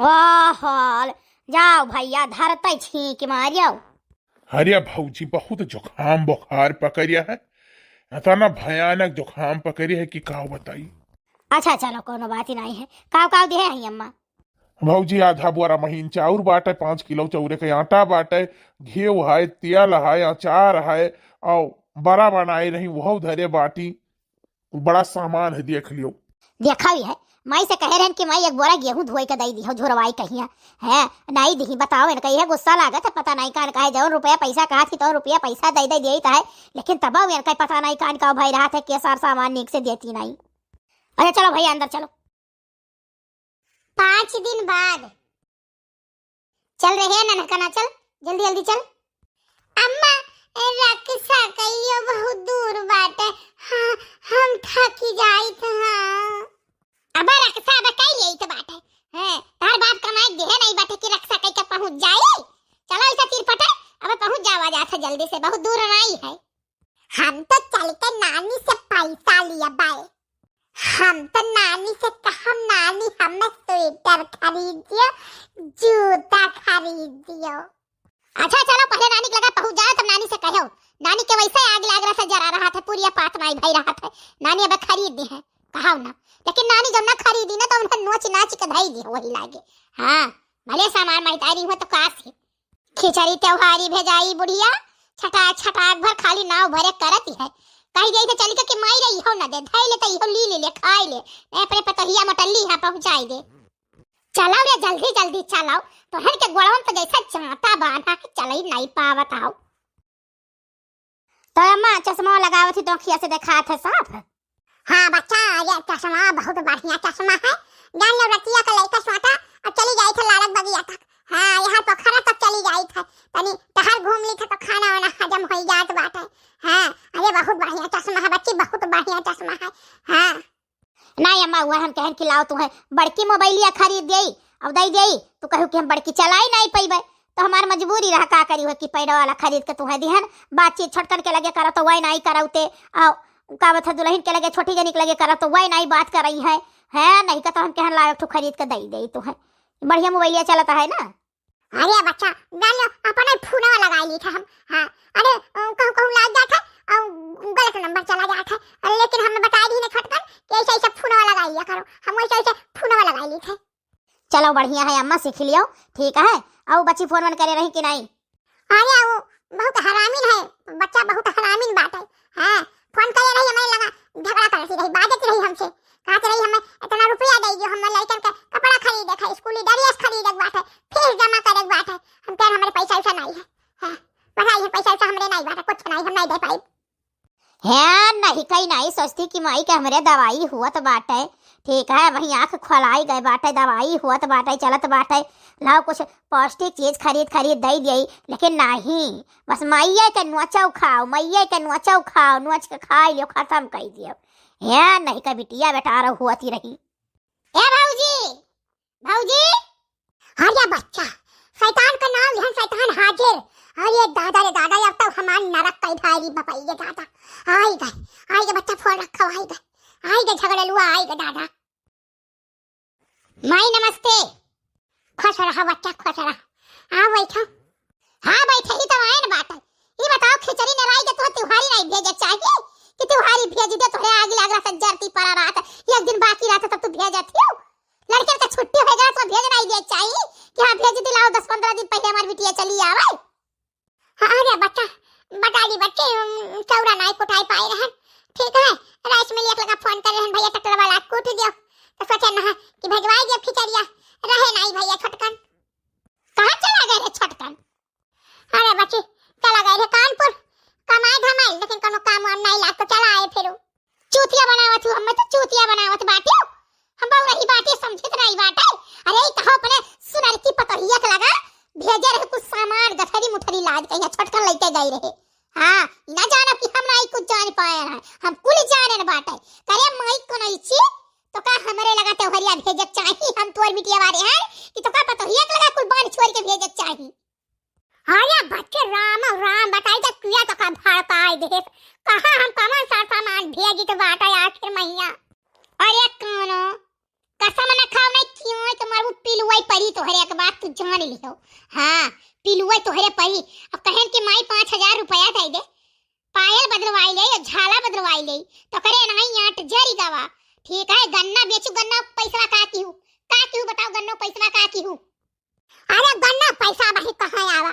वाह जाओ भैया धरते छींक मारियो। अरे भाऊजी बहुत जुकाम बुखार पकड़िया है, इतना भयानक जुकाम पकड़ी है कि काव बताई। अच्छा चलो कोनो बात ही नहीं है, काव काव दे है अम्मा। भाऊजी आधा बोरा महीन चाउर बाटे, 5 किलो चौरे के आटा बाटे, घी है, तेल है, अचार है, और बड़ा बनाए रही वह धरे बाटी, बड़ा सामान है देख लियो। देखा ही है, माई से कह रहे कि माई 1 बोरा गेहूं धोई के दई दी हो झोरवाई कहिया है नहीं दी, बताओ इनका यह गुस्सा लागत है, पता नहीं कान कहे जो रुपया पैसा कहा थी तो रुपया पैसा दे दे देता है, लेकिन तब इनका पता नहीं कान का भाई रहा था के सार सामान नीक से देती नहीं। अरे चलो भैया अंदर चलो। 5 दिन बाद चल रहे हैं ना कहना, चल जल्दी जल्दी चल। अम्मा रक्षा कहियो बहुत दूर बाटे, हाँ हम थकी जाई था। अब रक्षा बताई यही तो बात है हैं, तार बाप कमाई दे नहीं बाटे कि रक्षा कई के पहुंच जाए। चलो ऐसा तीर पटे अब पहुंच जावा जाता जल्दी से, बहुत दूर नहीं है। हम तो चल के नानी से पैसा लिया बाय, हम तो नानी से कहा नानी हमें स्वेटर खरीद दियो, जूता खरीद दियो। अच्छा चलो पहले नानी के लगा पहुंच जाओ तब नानी से कहो, नानी के वैसे आग लाग रहा था, जरा रहा था, पूरी पात माई भाई रहा था, नानी अब खरीद दी है कहा ना, लेकिन नानी जब ना खरीदी ना तो उन्हें नोच नाच के धई दी वही लागे। हाँ भले सामान महतारी हो तो काश है, खिचड़ी त्योहारी भेजाई बुढ़िया, छटाक छटाक भर खाली नाव भरे करती है, कहीं जाई तो चली के माई रही हो ना दे धई ले तो इहो ली ले खाई ले, अपने पतोहिया मटल्ली हां पहुंचाई दे। चलाओ रे जल्दी जल्दी चलाओ, तो हर के गोड़वन तो जैसा चांटा बांधा के चल ही नहीं पावत आओ। तो अम्मा चश्मा लगावत थी तो अखिया से देखा था साफ। हाँ बच्चा ये चश्मा बहुत बढ़िया चश्मा है, जान लो रतिया का लड़का सोता और चली गई थी लालक बगिया तक, हाँ यहाँ पोखरा तक चली गई थी, तनी टहल घूम ली थी तो खाना वाना हजम हो जात बात है। हाँ अरे बहुत बढ़िया चश्मा है बच्ची, बहुत बढ़िया चश्मा है। हाँ नहीं अम्मा हुआ हम कहन कि लाओ तुम्हें बड़की मोबाइलिया खरीद गई अब दई गई, तो कहू कि हम बड़की चलाई नहीं पैबे, तो हमार मजबूरी रहा का करी हो कि पैदा वाला खरीद के तुम्हें दिहन, बातचीत छोटकन के लगे करा तो वही नहीं कराते, का बता दुल्हन के लगे छोटी जनी के लगे करा तो वही नहीं बात कर रही है नहीं का तो हम कहन लायक तो खरीद के दई दे तुम्हें, बढ़िया मोबाइलिया चलता है ना। अरे बच्चा जान लो अपने फोनवा लगाई ली था हम, हाँ अरे कहूँ कहूँ लाग जाता और गलत नंबर चला जाता है, लेकिन हमें बता दी ने खटकन कि ऐसा ऐसा फोनवा लगाई लिया करो, हम वैसे ऐसे फोनवा लगाई ली थे। चलो बढ़िया है अम्मा सीख लियो, ठीक है। अब बच्ची फोन वन करे रही कि नहीं? अरे वो बहुत हरामीन है बच्चा, बहुत हरामीन बात है। हाँ फोन करे रही हमें लगा झगड़ा करती रही, बाजती रही हमसे, कहती रही हमें इतना रुपया दे दियो, हम लड़कन का कपड़ा खरीदे है, स्कूली ड्रेस खरीदे बात है, फीस जमा करे बात है, हम कह हमारे पैसा वैसा नहीं है, हाँ पढ़ाई है पैसा वैसा हमरे नहीं बात है, कुछ नहीं हम नहीं दे पाई है। नहीं कहीं नहीं सोचती कि माई के हमरे दवाई हुआ तो बात है, ठीक है, वही आँख खोलाई गए बाटे, दवाई हुआ बाटे, चलत बाटे, लाओ कुछ पौष्टिक चीज खरीद खरीद दे दिए, लेकिन नहीं, बस मैये के नोचौ खाओ, मैये के नोचौ खाओ, नोच के खा लियो, खत्म कर दियो। है नहीं का बिटिया बेटारा हुआती रही। ए भौजी, भौजी, अरे बच्चा, शैतान का नाम है, शैतान हाजिर। अरे दादा रे दादा, अब तक हमार नरक कई भाई बपाई ये दादा। आई गए बच्चा, फोन रखो, आई गए झगड़े लुआ, आई गए दादा। माई नमस्ते। खुश रहा बच्चा, खुश रहा। हाँ बैठो, हाँ बैठे ही तो आए न बात। ये बताओ, खिचड़ी न लाई के तो त्योहारी नहीं भेजे चाहिए कि त्योहारी भेज दे, तोरे आगे लग रहा जरती पड़ा रहा था, एक दिन बाकी रहा था तब तू भेजती हो। लड़के का छुट्टी हो गया तो भेज नहीं दे चाहिए कि हाँ भेज दिलाओ, 10-15 दिन पहले हमारी बिटिया चली आवे। अरे बच्चा, बता दी बच्चे, चौरा नहीं कुटाई पाए रहन, ठीक है। राइस मिल एक लगा फोन कर रहन, भैया टकला वाला कूट दियो, तो सोचे ना कि भेजवाई दे खिचड़िया, रहे नहीं भैया छोटकन। कहाँ चला गए रे छोटकन? अरे बच्ची, चला गए रे कानपुर, कमाए धमाए, लेकिन कोनो काम वाम नहीं लाग तो चला आए फिर। चूतिया बनावत हूँ, हमें तो चूतिया बनावत बाटे, हम बाऊ रही बाटे, समझत नहीं बाटे। अरे कहो अपने सुनरती पतरिया के लगा भेजे रहे कुछ सामान, गठरी मुठरी लाद कहीं छोटकन लेके गई रहे। हाँ, ना जाना कि हम नहीं कुछ जान पाए हैं, हम कुल जाने न बाटे। करे मई को नहीं छी तो का हमरे लगा त्योहरिया भेजक चाहिए, हम तोर बिटिया वाले हैं कि तो का पतरिया के लगा कुल बांध छोड़ के भेजक चाहिए। अरे बच्चे, राम राम बताई तो किया तो का भाड़ पाए दे, कहां हम कमन सा सामान भेजी तो बाटा आखिर महीना। अरे कानो कसम न खाओ नहीं, क्यों तुम्हारे पिलुआई परी तोहरे एक बात तू जान लियो। हाँ, पिलुआई तोहरे परी। अब कहन के माई 5000 रुपया दे दे, पायल बदलवाई ले या झाला बदलवाई ले, तो करे नहीं आट जरी गवा, ठीक है। गन्ना बेचू, गन्ना पैसा का की हूँ बताओ, गन्नो पैसा का की हूँ? अरे गन्ना पैसा भाई कहाँ आवा,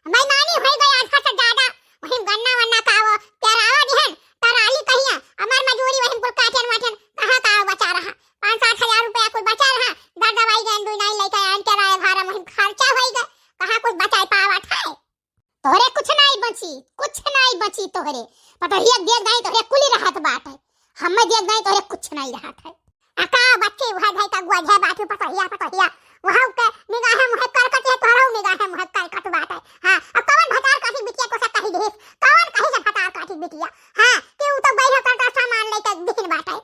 मैं नानी हो गया आधा से ज्यादा, वही गन्ना वन्ना का वो तेरावा दिहन तराली कहिया, अमर मजूरी वही कुल काटन वाटन कहाँ का बचा रहा, 5-7 हजार रुपया कुल बचा रहा, दवाई गन दुई नहीं लेके आन तेरा भारा वही खर्चा होई गए, कहाँ कुछ बचाई पावा ठाए। तोहरे कुछ नहीं बची तोहरे, पतरिया देख नहीं तोहरे कुली रहत बात है, हमें देख नहीं तोहरे कुछ नहीं रहत है। अका बच्चे वह भाई का गुआ बात पतरिया वहां के निगाह मुहे करकट है, तोहरा निगाह मुहे करकट बात है। हां, अब कौन भतार काठी बिटिया को सकता ही देख, कौन कहे से भतार काठी बिटिया। हां, कि उ तो बैठा करता सामान लेके दिन बात है,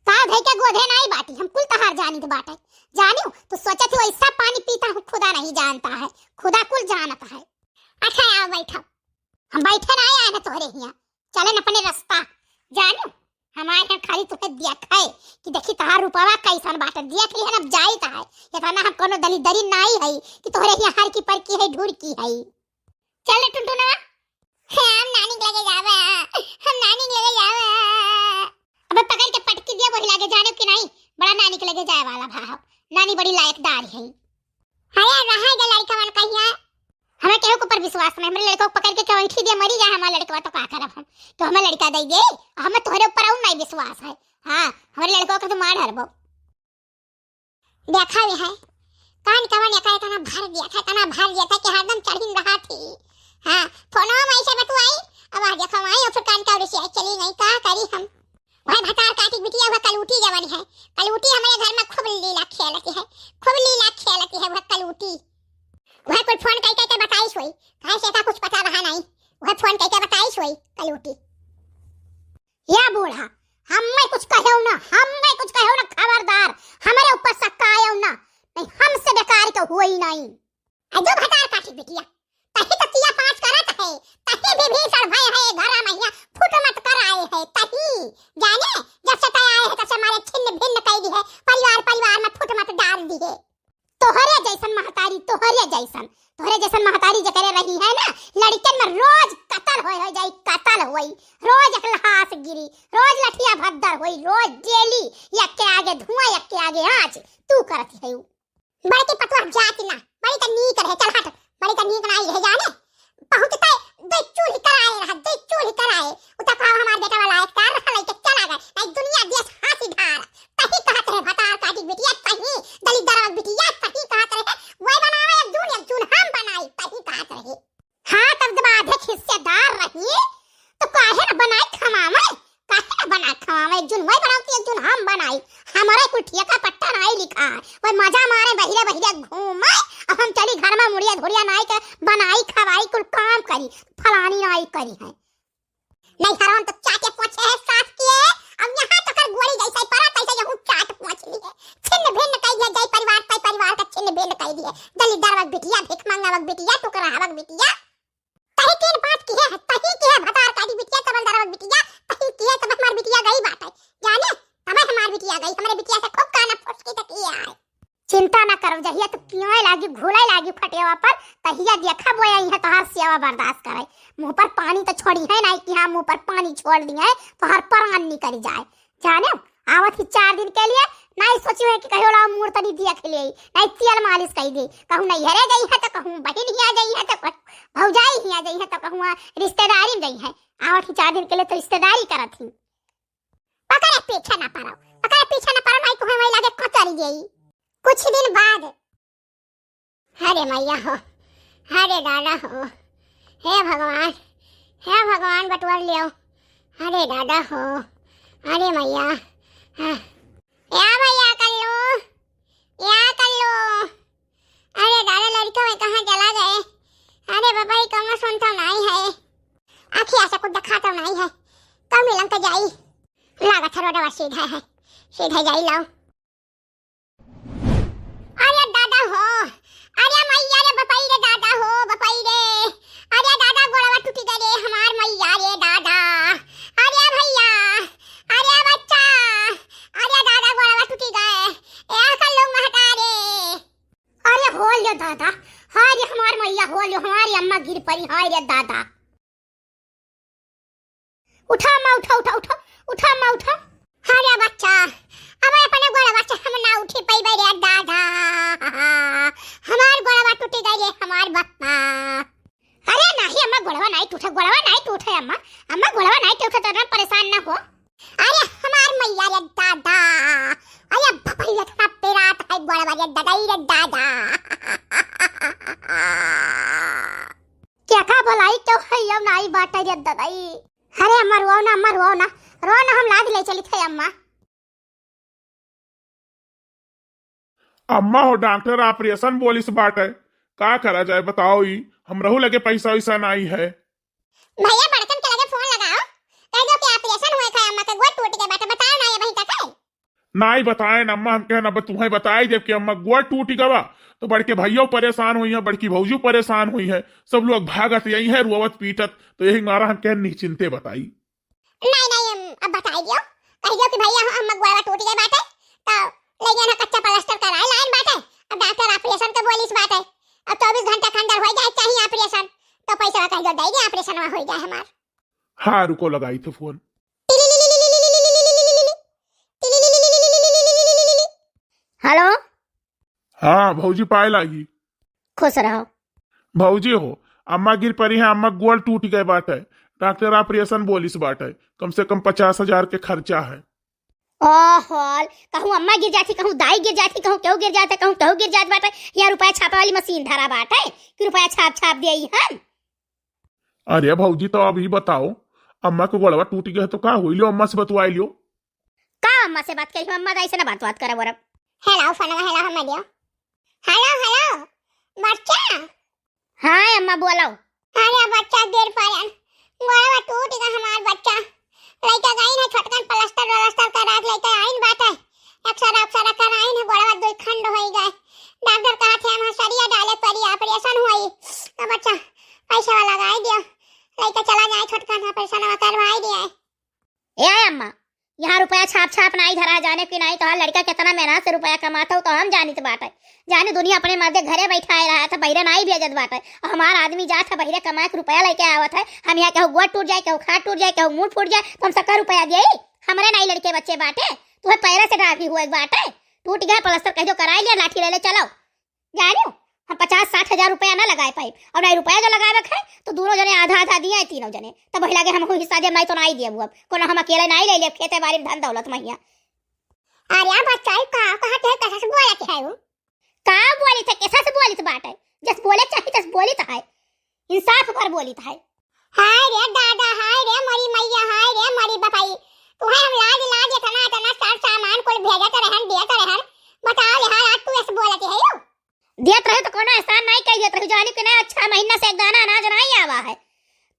का भाई के गोधे नहीं बाटी, हम कुल तहार जानी तो बात है। जानियो तो सोचत हो ऐसा पानी पीता हूं, खुदा नहीं जानता है, खुदा कुल जानता है। अच्छा आओ बैठो, हम बैठे नहीं आए हैं तोहरे हिया, चले न अपने रास्ता। जानियो हमारे यहाँ खाली तुम्हें देखा है कि देखी तहार रुपवा कैसन बाटे, देख ली है अब जाई का है, इतना हम कोनो दली दरी नहीं है कि तोहरे यहाँ हर की पर की है ढूर की है। चल टुनटुना, हम नानी लगे जावे, अब पकड़ के पटकी दिया वही लागे, जाने कि नहीं बड़ा नानी के लगे जाए वाला भाव, नानी बड़ी लायकदार है। अरे रहा गे लड़का मन कहिया, हमें केहू के ऊपर विश्वास नहीं, हमरे लड़का को पकड़ के क्यों उठी दे मरी जाए हमारा लड़का, तो का करब हम, तो हमें लड़का दे दे, हमें तोहरे ऊपर और नहीं विश्वास है। हां, हमारे लड़का को तो मार हरबो। देखा भी है कान कवन एका इतना भर दिया था, कि हरदम चढ़िन रहा थी। हां, फोनो में ऐसे बतवाई, अब आ देखो आई और फिर कान का उड़सी चली नहीं, का करी हम। भाई भतार काटी बिटिया वह कलूटी जवानी है, कलूटी हमारे घर में खूब लीला खेलती है वह कलूटी। वह कोई फोन करके बताइस हुई, कहे से का कुछ पता रहा नहीं, वह फोन करके बताइस हुई कलूटी। या बूढ़ा, हमें कुछ कहो ना, खबरदार, हमारे ऊपर शक आयो ना, नहीं हमसे बेकार तो हुआ ही नहीं। जो भतार काटी बिटिया तही तो तिया 5 करत है, तही भी भीषण भय है, घर में फुट मत कर आए है, तही जाने जब से तय आए है तब से हमारे छिन्न भिन्न कर दी है, परिवार में फुट मत डाल दी है। तोहरे जैसन महतारी जकरे रही है ना, लड़कन में रोज कत्ल हो जाई, रोज लाश गिरी, रोज लठिया भद्दर होई, रोज जेली, एक के आगे धुआं एक के आगे आँच, तू करती है। बड़ी की पतवा जाती ना, बड़ी का नीक रहे, चल हट, बड़ी का नीक नहीं रहे, जाने पहुंचते दे चूल्ही कराए, उता कहा हमार बेटा वाला एक कार रखा लेके चला गए, नहीं दुनिया देश हाथी ढार, तही कहते है भतार काटी बिटिया, तही दलित दराज बिटिया, तही कहते है वही बनावे एक जून हम बनाई, तही कहते है। हाँ, तब जब आधे हिस्सेदार रही तो काहे न बनाए खमावे, जून वही बनाती है, जून हम बनाई। हमारा कुल ठेका पट्टा नहीं लिखा है। कोई मजा मारे बहिरे बहिरे घूमे, अब हम चली घर में मुड़िया धुड़िया नाई के बनाई खवाई कुल काम करी, फलानी नाई करी है नहीं हराम तो चाटे पोछे है साफ किए। अब यहाँ तो कर गोली जैसा पड़ा तैसे यहू चाट पोछ ली है, छिन्न भिन्न कह दिया जय परिवार का छिन्न भिन्न कह दिए। दलिदार वक बिटिया, भिख मांगा वक बिटिया, टुकड़ा वक बिटिया, तही तीन बात की है, तही की है भतार काटी बिटिया, तबलदार वक बिटिया, तही की है तब हमार बिटिया गई बात है जाने, तब हमार बिटिया गई, हमारे बिटिया से खूब काना फुस की तक ये आए। चिंता ना करो, जहिया तो क्यों लागी घोला लागी फटेवा पर तहिया देखा बोया यहां तोहार सेवा बर्दाश्त करे। मुंह पर पानी तो छोड़ी है नहीं कि हां मुंह पर पानी छोड़ दिए है तो हर प्राण निकल जाए जाने। आवत ही 4 दिन के लिए नहीं सोची है कि कहियो ला मूर तनी दिया खिले नहीं तेल मालिश कर दी, कहूं नहीं हरे गई है तो कहूं बहन ही आ गई है तो भौजाई ही आ गई है तो कहूं रिश्तेदारी में गई है। आवत ही 4 दिन के लिए तो रिश्तेदारी करत थी। पकड़े पीछे ना पड़ो, पकड़े पीछे ना पड़ो नहीं को वही लागे कचरी गई। कुछ दिन बाद हरे मैया हो, हरे दादा हो, हे भगवान बटवर लियो, हरे दादा हो, हरे मैया, या भैया कर लो, अरे दादा लड़का में कहाँ चला गए, अरे बाबा ये कम सुनता नहीं है, आखिर ऐसा कुछ दिखाता नहीं है, कब मिलन तो जाई लागत है रोडवा सीधा है, सीधा जाई लाओ। अरे दादा हो, अरे मैया रे बपाई रे दादा हो, बपाई रे, अरे दादा गोड़वा टूटी गए रे हमार मैया रे दादा, अरे भैया, अरे बच्चा, अरे दादा गोड़वा टूटी गए, ए कर लो महता रे। अरे हो लियो दादा, हाय रे हमार मैया हो लियो, हमारी अम्मा गिर पड़ी, हाय रे दादा। उठा अम्मा, उठा अम्मा उठा। अरे बच्चा, अब अपने गोड़वा से हम ना उठी पाई रे दादा, हमार गोड़वा टूटी गई रे हमार बप्पा। अरे नहीं अम्मा गोड़वा नहीं टूटे अम्मा, अम्मा गोड़वा नहीं टूटे तो परेशान ना हो। अरे हमार मैया रे दादा, अरे बप्पा ये थोड़ा पेरात है गोड़वा रे दादा। क्या का भलाई तो है अब नहीं बात रे दादा। अरे अम्मा रो ना हम लाद ले चली थे अम्मा। अम्मा हो डॉक्टर ऑपरेशन बोलिस बाट है, का करा जाए बताओ। ही हम रहू लगे पैसा वैसा नहीं है। भैया बड़कन के लगे फोन लगाओ, कह दो कि ऑपरेशन हुए था अम्मा का गोड़ टूट गया बाटा, बताओ ना ये वही तक है। नहीं बताए ना अम्मा, हम कहना बस तुम्हें बताए जब कि अम्मा गोड़ टूट गवा तो बड़के भैया परेशान हुई है, बड़की भौजी परेशान हुई है, सब लोग भागत यही है रुआवत पीटत, तो यही मारा हम कह निश्चिंते बताई। नहीं अब बताई दियो, कह दो कि भैया अम्मा गोड़ टूट गई बाटे तो ले जाना कच्चा प्लास्टर कराए लाइन बाटे, अब डॉक्टर ऑपरेशन तो बोलिस बाटे, अब 24 घंटा के अंदर हो जाए चाहिए ऑपरेशन, तो पैसा कह दो दे दे ऑपरेशन में हो जाए हमार। हाँ रुको लगाई थे फोन। हेलो, हाँ भौजी पाए लागी। खुश रहो। भौजी हो अम्मा गिर पड़ी है, अम्मा गोड़ टूट गए बाट है, डॉक्टर ऑपरेशन बोलिस बाट है, कम से कम 50,000 के खर्चा है। ओहो, कहूँ अम्मा गिर जाती, कहूँ दाई गिर जाती, कहूँ केहू गिर जाता, कहूँ केहू गिर जात बाटे, या रुपया छापा वाली मशीन धरा बाटे कि रुपया छाप दिए हम। अरे भौजी तो अभी बताओ, अम्मा को गोड़वा टूट गया तो का हुई लो, अम्मा से बतवाई लियो। का अम्मा से बात करी, अम्मा ऐसे ना बात करे बोरब। हेलो फनवा, हेलो हम दियो, हेलो बच्चा। हाँ अम्मा बोलो। अरे बच्चा गिर पड़न, गोड़वा टूट गया हमार बच्चा, लइका गई ना छोटकन प्लास्टर करा के लइका आइन बात है, एक्सरा कराइन है, गोड़वा दो खंड होई गए, डॉक्टर कहा थे हम सरिया डाले पड़ी ऑपरेशन हुई, तो बच्चा पैसा वाला लगाई दियो, लइका चला जाए छोटकन ऑपरेशन करवाई दिया। ए अम्मा यहाँ रुपया छाप नहीं धरा जाने की नहीं, कहा लड़का कितना मेहनत से रुपया कमाता हो तो हम जानी तो बात है, जाने दुनिया अपने मर्दे घरे बैठाए रहा था, बहिरे नहीं भेजत बात है, हमारा आदमी जात है बहिरे कमा के रुपया लेके आवत है, हम यहाँ कहूँ गोड़ टूट जाए, कहूँ खाट टूट जाए, कहूँ मुंह फूट जाए तो हम सबका रुपया दिए, हमारे नहीं लड़के बच्चे बाटे, तुम्हें पैरा से डाकी हुआ बाटे, टूट गया प्लास्टर कह दो कराई लिया, लाठी ले ले चलो, जानो हम 50-60 हजार रुपया ना लगाए पाई, और नहीं रुपया जो लगाए रखे तो दोनों जने आधा दिए, तीनों जने तब वही लगे हमको हिस्सा दे, मैं तो नहीं दिए अब कोनो हम अकेले नहीं ले ले खेते बाड़ी धन दौलत मैया। अरे बच्चा का कहां थे कैसा से बोले के है वो, का बोली थे कैसा से बोली थे बात है, जस बोले चाहिए तस बोली तो है, इंसाफ पर बोली तो है। हाय रे दादा, हाय रे मरी मैया, हाय रे मरी बपाई, तुम्हें हम लाज तना सामान को भेजत रहन दियत रहन। बताओ यार आज तू ऐसे बोलत है यो। दियत रहे तो कोनो एहसान नहीं कहियत रहे जानी कि नहीं 6 महीना से एक दाना अनाज नहीं आवा है।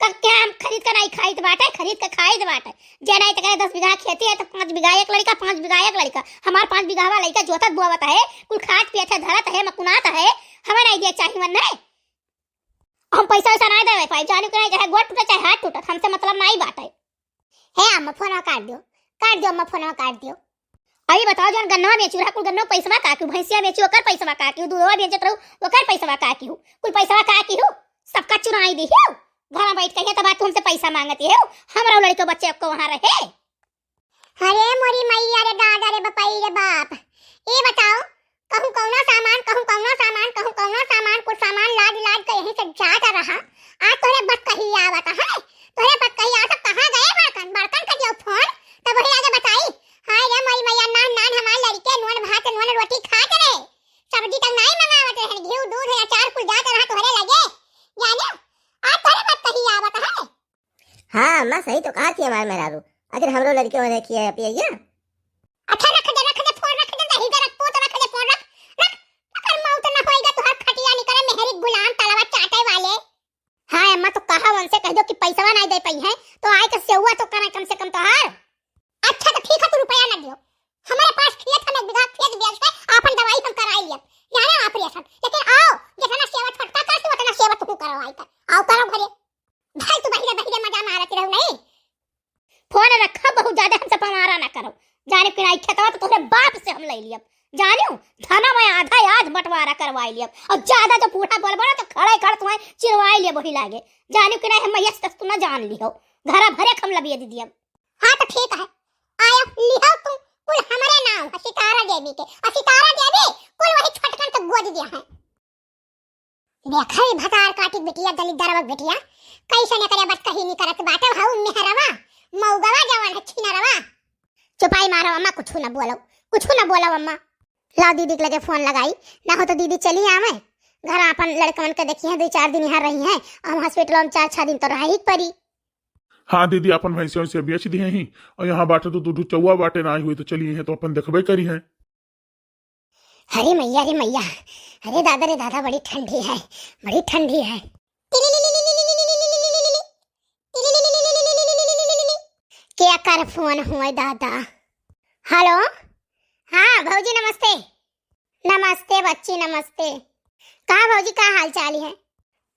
तब क्या हम खरीद कर नहीं खाई बाटे खरीद कर खाई बाटे। जे नहीं तो 10 बीघा खेती है तो 5 बीघा एक लड़का 5 बीघा एक लड़का। हमार 5 बीघा वाला लड़का जोतत बोवत है कुल खात पियत है धरत है मकुनात है। हमें नहीं दिया चाहिए मन नहीं। हम पैसा वैसा नहीं देवे पाई जानी कि नहीं चाहे गोड़ टूटे चाहे हाथ टूटे हमसे मतलब नहीं बाटे। हे अम्मा फोन काट दियो अम्मा फोन काट दियो। अभी बताओ जन गन्ना बेचू रहा कुल गन्ना पैसा का की भैंसिया बेचू ओकर पैसा का की दूधवा बेचत रहू ओकर पैसा का की कुल पैसा का की सबका चुराई दी हो। घर में बैठ के तब तुमसे पैसा मांगती है हमरा लड़के बच्चे को वहां रहे। अरे मोरी मैया रे दादा रे बपाई रे बाप ये बताओ कहूं कौनो सामान कुछ सामान लाद के यहीं से जाता रहा। आज तोरे बस कही आवत है तोरे बस कही आवत कहां गए बर्तन का दियो फोन तब वही आगे बताई। हाय रे मोरी मैया नान हमार लड़के नून भात नून रोटी खात रहे सब्जी तक नहीं मंगावत रहे घी दूध या चार कुल जात रहा तोरे लगे जाने आज तोरे बस कही आवत है। हाँ अम्मा सही तो कहा थी हमारे मेहरारू अगर हमरो लड़के होने की है पिया। अच्छा रख दे फोन रख दे दही रख पोत रख दे फोन रख अगर मौत न होएगा तो हर खटिया निकले मेहरी गुलाम तलवा चाटे वाले। हां अम्मा तो कहा उनसे कह दो कि पैसा नहीं दे पई है तो आए के सेवा तो करा कम से कम तो हार। अच्छा तो ठीक है तू रुपया न दियो हमारे पास खेत है 1 बीघा खेत बेच के अपन दवाई हम कराई लिया जाने ऑपरेशन लेकिन आओ जितना सेवा छोटा कर तू उतना सेवा तू करवाई कर आओ करो घरे भाई तू बहिरे मजा मारती रहू नहीं। फोन रखा बहुत ज्यादा हमसे पमारा ना करो जाने कि नहीं खेतवा तो तोरे बाप से हम ले लिया जानियो थाना में आधा आज बंटवारा करवाई लिया और ज्यादा तो पूरा बोल बोला तो खड़े खड़ तुम्हें चिरवाई लिया वही लागे जानियो कि नहीं हम यस तक तू ना जान लियो घरा भरे खम लबिए दीदी अब। हां तो ठीक है आयो लियो तुम कुल हमारे नाम सितारा देवी के सितारा देवी कुल वही छटकन के गोद दिया है। देखा ही भतार काटी बिटिया दलित दरवक बिटिया कैसे न करे बस कहीं नहीं करत बाटे भाऊ मेहरवा मौगवा जवान है छिनरवा। चुपाई मारो अम्मा कुछ न बोलो अम्मा। लाओ दीदी के लगे फोन लगाई ना हो तो दीदी चली आवे घर अपन लड़कन के देखी है 2-4 दिन यहाँ रही है हम हॉस्पिटल में 4-6 दिन तो रह ही पड़ी। हाँ दीदी अपन भैंसियों से बेच दिए ही और यहाँ बाटे तो दूध चौवा बाटे ना हुई तो चलिए हैं तो अपन देखबे करी है। अरे मैया अरे दादा बड़ी ठंडी है। क्या कर फोन हुआ दादा। हेलो हाँ भौजी नमस्ते बच्ची नमस्ते। कहाँ भौजी का हाल चाल है।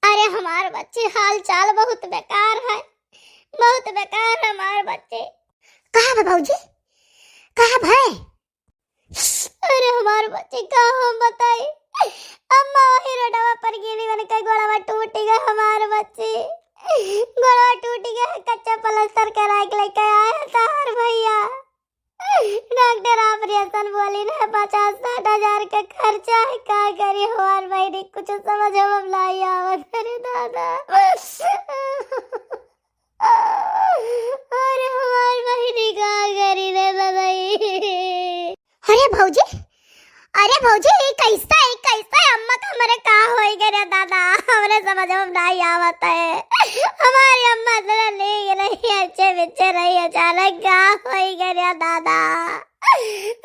अरे हमारे बच्चे हाल चाल बहुत बेकार है हमारे बच्चे। कहाँ भौजी कहाँ भाई। अरे हमारे बच्चे का हम बताए अम्मा वही रोडवा पर गिरी मैंने कई गोड़वा टूट गया हमारे बच्चे गोड़वा टूट गया कच्चा प्लास्टर करा के लेके आया तार भैया डॉक्टर ऑपरेशन बोली ना 50-60 हजार का खर्चा है का करी हमारे भाई कुछ समझ हम नहीं आवत। अरे दादा अरे हमारे भाई का करी रे बताई। अरे भौजी कैसा अम्मा का हमारे का होई गया दादा हमरे समझ में नहीं आवत है। हमारी अम्मा जरा ले रही अच्छे बच्चे रही अचानक का होई गया दादा।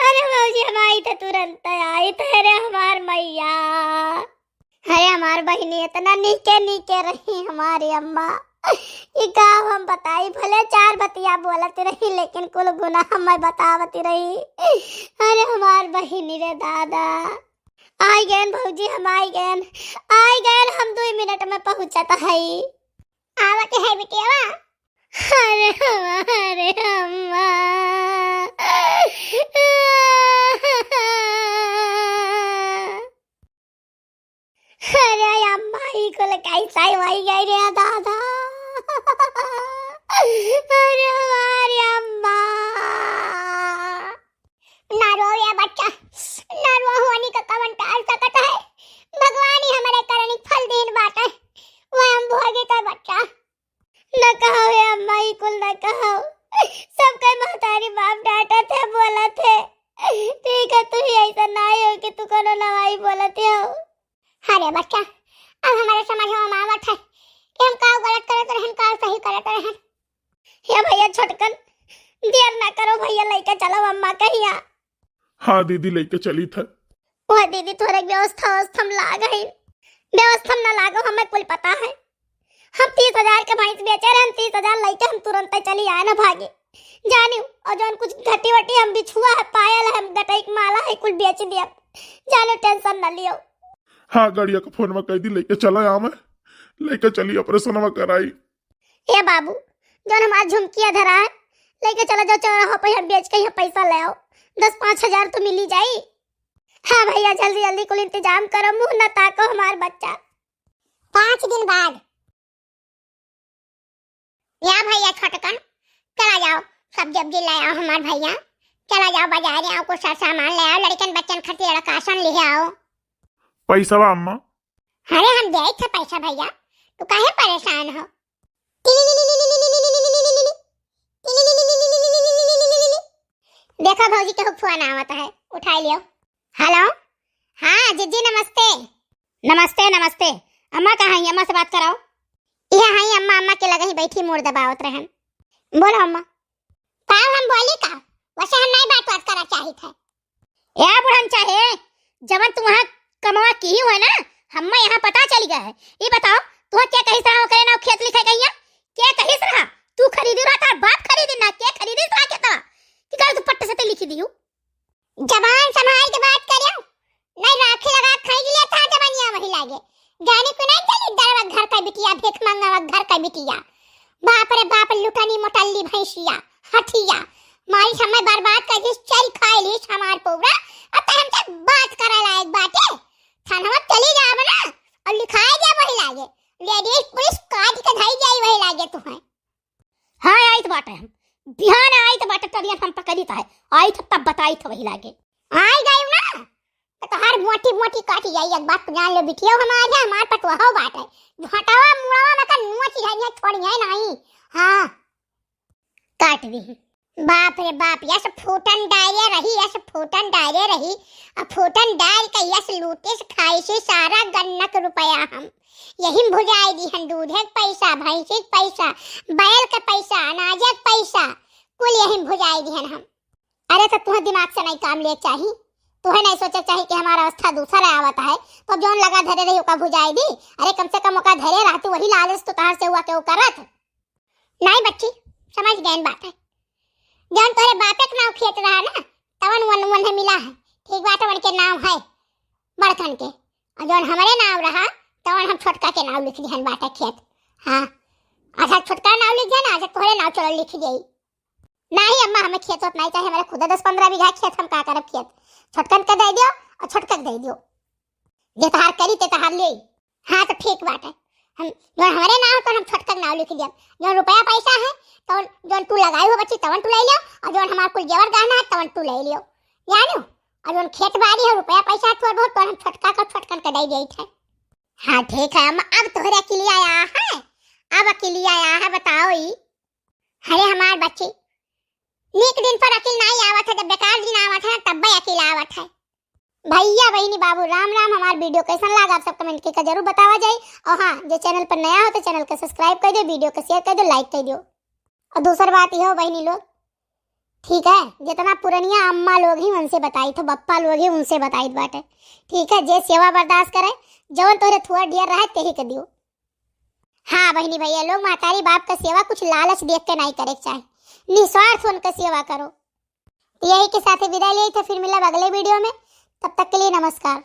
अरे भौजी हम आई तो तुरंत आई तेरे हमार मैया। अरे हमार बहनी इतना नीके रही हमारी अम्मा ये का हम बताई भले 4 बतिया बोलत रही लेकिन कुल गुना हमें बतावती रही। अरे हमार बहिनी रे दादा आई गए भौजी हम आई गए हम 2 मिनट में पहुंचता है आवत है बेटिया। अरे अम्मा अरे अम्मा ही को कैसा वही गई रे दादा। अरे हमारी अम्मा ना रो या बच्चा ना रो होने का कवन टाल सकता है भगवान ही हमारे करनी फल देन बात है वो हम भोगे का बच्चा न कहो है अम्मा ही कुल न कहो सबके महतारी बाप डांटा थे बोला थे ठीक है तू ही ऐसा नहीं हो कि तू कोनो नवाई बोलते हो। अरे बच्चा अब हमारे समझ में आवत है कि हम का गलत करत रहन का सही करत रहन। ये भैया छोटकन देर ना करो भैया लेके चलो अम्मा कहिया। हाँ दीदी लेके चली था। वह दीदी थोड़े व्यवस्था में लाग है, व्यवस्था में ना लागो हमें कुल पता है। हम 30,000 के भैंस बेचे रहे, हम 30,000 लेके हम तुरंत चली आए ना भागे जानियो। और जौन कुछ घटी वटी हम बिछुआ है, पायल है, हम गटई के माला है, कुल बेच दिया जानो, टेंशन न लियो। हाँ गड़िया का फोन में कह दी लेके चला यहाँ में, लेके चली ऑपरेशन में कराई। ए बाबू जौन हमार झुमकिया धरा है लेके चला जाओ चौराहा पे, हम बेच के यहाँ पैसा ले आओ, 10-5 हजार तो मिली जाई। हाँ भैया जल्दी जल्दी कुल इंतजाम करो, मुंह न ताको हमार बच्चा। 5 दिन बाद या भैया छोटकन चला जाओ, सब्जी वब्जी ले आओ हमार भैया, चला जाओ बाजार आओ, कुछ सामान ले आओ, लड़कन बच्चन खातिर राशन ले आओ। पैसा बा अम्मा? अरे हम दे थे पैसा भैया, तू काहे परेशान हो। देखो भौजी के फोन आवता है, उठा लियो। हेलो हाँ जीजी नमस्ते। नमस्ते नमस्ते, अम्मा कहाँ है? अम्मा से बात कराओ। यह है अम्मा, अम्मा के लगे ही बैठी मोड़ दबावत रहन। बोलो अम्मा। पाव हम बोली का, वैसे हम नहीं बात करा चाही थे। या बुढ़न चाहे जवन तुम वहाँ कमवा की ही हो ना, हम्मा यहाँ पता चल गया है। ये बताओ तू क्या कही सहा करे ना खेत लिखे गई है, क्या कही सहा तू खरीदी रहा था, बाप खरीदी ना, क्या खरीदी सहा के था कि कर तू पट्टे से ते लिखी दियो। जबान संभाल के बात करियो, नहीं राखी लगा खाई लिया था जबानिया वही लागे। जाने को नहीं चली दरवा घर का बिटिया, भीख मांगा घर का बिटिया, बाप रे बाप लुटानी मोटल्ली भैंसिया हठिया मारी समय बर्बाद कर दी, चल खाई ली हमार पोवरा। अब हम से बात करा लायक बाटे थानवा चली जाब ना और लिखाए जा वही लागे, लेडीज पुलिस काट के धाई जाई वही लागे तुम्हें। हाँ आई तो बाटे, हम बिहान आई तो बाटे तरिया हम पकड़ी था, आई तो तब बताई तो वही लागे। आई गई ना तो हर मोटी मोटी काटी जाई, एक बात जान लो बिटिया, हमारे हमार पटवा हो बाटे घटावा मुड़ावा में का नोची है छोड़ी है नहीं। हाँ काट दी। बाप रे बाप, यस फूटन डाले रही, यस फूटन डाले रही, अब फूटन डाल के यस लूटे से खाई से सारा गन्नक रुपया हम यही भुजाई दी हन। दूध के पैसा, भैंस के पैसा, बैल के पैसा, अनाज के पैसा, कुल यही भुजाई दी हन हम। अरे तो तुम्हें दिमाग से नहीं काम ले चाहिए, तुम्हें नहीं सोचा चाहिए कि हमारा अवस्था दूसरा आवता है तो जौन लगा धरे रही ओका भुजाई दी। अरे कम से कम ओका धरे रहती, वही लालच तो तार से हुआ के वो करत नहीं। बच्ची समझ गए बात है, जौन तोरे बापे के नाम खेत रहा ना तवन वन वन मिला है, ठीक बात है, उनके नाम है बड़कन के, और जौन हमारे नाम रहा तवन हम छोटका के नाम लिख दिहन बाटे खेत। हाँ आधा छोटका नाम लिख दिया ना, आधा तोरे नाम चलो लिख गई। नहीं अम्मा हमें खेत होत नहीं चाहिए, हमारे खुदा 10-15 बीघा खेत, हम का करब खेत, छोटकन के दे दियो और छोटकन दे दियो, जे तहार करी ते तहार ले। हाँ तो ठीक बात है, हम जो हमारे नाम तो हम छोटकन नाम लिख दिया, जो रुपया पैसा है तो जो तू लगाई हो बच्ची तवन तू ले लियो, और जो हमार कुल जेवर गहना है तवन तू ले लियो जानो, और जो खेत बाड़ी है रुपया पैसा थोड़ा बहुत तो हम छोटका का छोटकन के दे दी थे। हाँ ठीक है अम्मा, अब तोहरे अकेली आया है, अब अकेली आया है बताओ ई। अरे हमार बच्ची नीक दिन पर अकेल नहीं आवत है, जब बेकार दिन आवत है तब भी अकेला आवत है। भैया बहनी बाबू राम राम, हमार वीडियो कैसा लगा आप सब कमेंट करके जरूर बतावा जाए। और हाँ जो चैनल पर नया हो तो चैनल को सब्सक्राइब कर दो, वीडियो को शेयर कर दो, लाइक कर दो। और दूसरी बात यह हो बहनी लोग, ठीक है, जितना पुरानिया अम्मा लोग ही उनसे बताई तो बप्पा लोग ही उनसे बताई बाटे, ठीक है, जे सेवा बर्दाश्त करे जवन तोरे थुआ डियर रहे तेही के दियो। हाँ बहनी भैया लोग मातारी बाप का सेवा कुछ लालच देख के नहीं करे चाहिए, निस्वार्थ उनका सेवा करो। यही के साथ विदाई ले, तो फिर मिला अगले वीडियो में, तब तक के लिए नमस्कार।